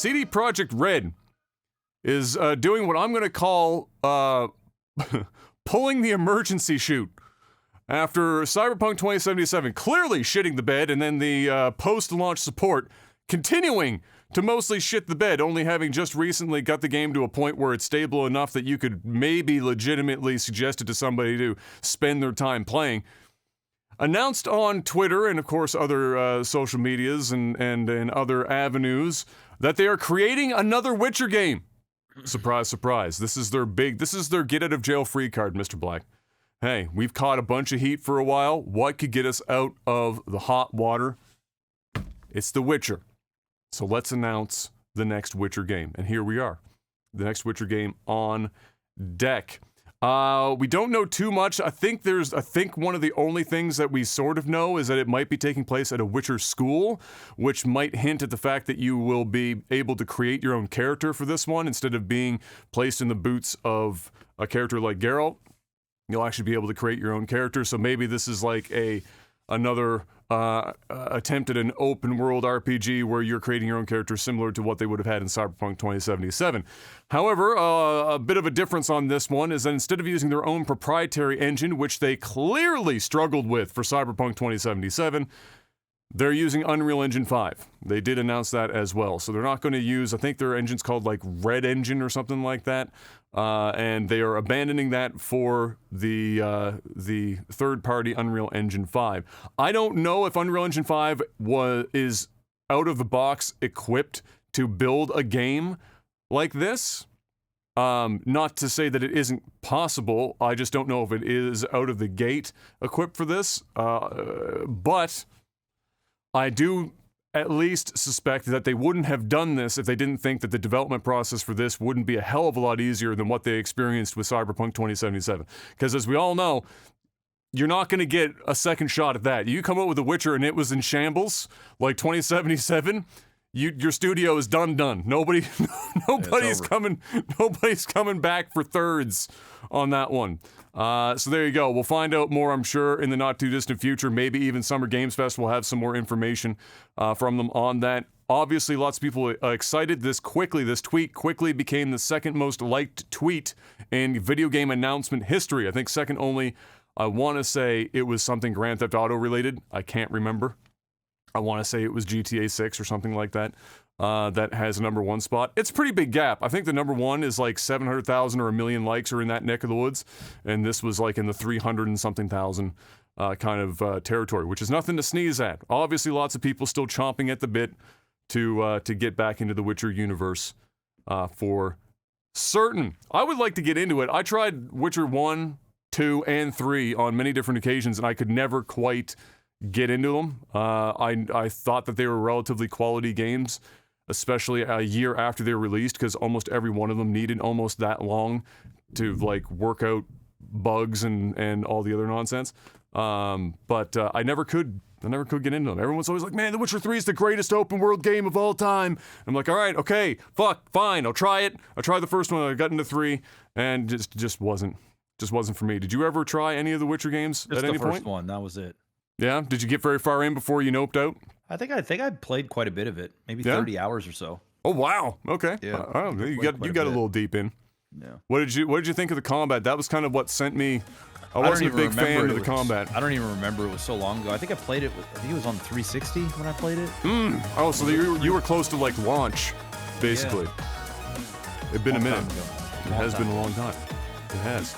CD Projekt Red is doing what I'm going to call pulling the emergency chute. After Cyberpunk 2077 clearly shitting the bed, and then the post-launch support continuing to mostly shit the bed, only having just recently got the game to a point where it's stable enough that you could maybe legitimately suggest it to somebody to spend their time playing. Announced on Twitter and, of course, other social medias and other avenues that they are creating another Witcher game. Surprise, surprise. This is their get-out-of-jail-free card, Mr. Black. Hey, we've caught a bunch of heat for a while. What could get us out of the hot water? It's The Witcher. So let's announce the next Witcher game. And here we are. The next Witcher game on deck. We don't know too much. I think one of the only things that we sort of know is that it might be taking place at a Witcher school, which might hint at the fact that you will be able to create your own character for this one instead of being placed in the boots of a character like Geralt. You'll actually be able to create your own character, so maybe this is like another attempt at an open world RPG where you're creating your own character similar to what they would have had in Cyberpunk 2077. However, a bit of a difference on this one is that instead of using their own proprietary engine, which they clearly struggled with for Cyberpunk 2077, they're using Unreal Engine 5. They did announce that as well. So they're not going to use, I think their engine's called like Red Engine or something like that. And they are abandoning that for the third-party Unreal Engine 5. I don't know if Unreal Engine 5 is out of the box equipped to build a game like this. Not to say that it isn't possible. I just don't know if it is out of the gate equipped for this. But I do at least suspect that they wouldn't have done this if they didn't think that the development process for this wouldn't be a hell of a lot easier than what they experienced with Cyberpunk 2077. Because as we all know, you're not going to get a second shot at that. You come out with The Witcher and it was in shambles, like 2077, your studio is done. Nobody's coming back for thirds on that one. So there you go. We'll find out more, I'm sure, in the not too distant future. Maybe even Summer Games Fest will have some more information from them on that. Obviously, lots of people are excited. This tweet quickly became the second most liked tweet in video game announcement history. I think second only, I want to say it was something Grand Theft Auto related. I can't remember. I want to say it was GTA 6 or something like that. That has a number one spot. It's a pretty big gap. I think the number one is like 700,000 or a million likes are in that neck of the woods, and this was like in the 300 and something thousand kind of territory, which is nothing to sneeze at. Obviously, lots of people still chomping at the bit to get back into the Witcher universe for certain. I would like to get into it. I tried Witcher 1, 2, and 3 on many different occasions, and I could never quite get into them. I thought that they were relatively quality games, especially a year after they were released, because almost every one of them needed almost that long to like work out bugs and all the other nonsense. But I never could get into them. Everyone's always like, man, The Witcher 3 is the greatest open world game of all time. I'm like, all right, okay, fine, I'll try it. I tried the first one, I got into 3, and just wasn't for me. Did you ever try any of the Witcher games at any point? Just the first one, that was it. Yeah? Did you get very far in before you noped out? I think I played quite a bit of it, maybe 30 hours or so. Oh wow! Okay, yeah, you got a little deep in. Yeah. What did you think of the combat? That was kind of what sent me. I wasn't a big fan of the combat. I don't even remember. It was so long ago. I think I played it. I think it was on 360 when I played it. Oh, so you were close to like launch, basically. Yeah. It'd been a minute. It has been a long time. It has.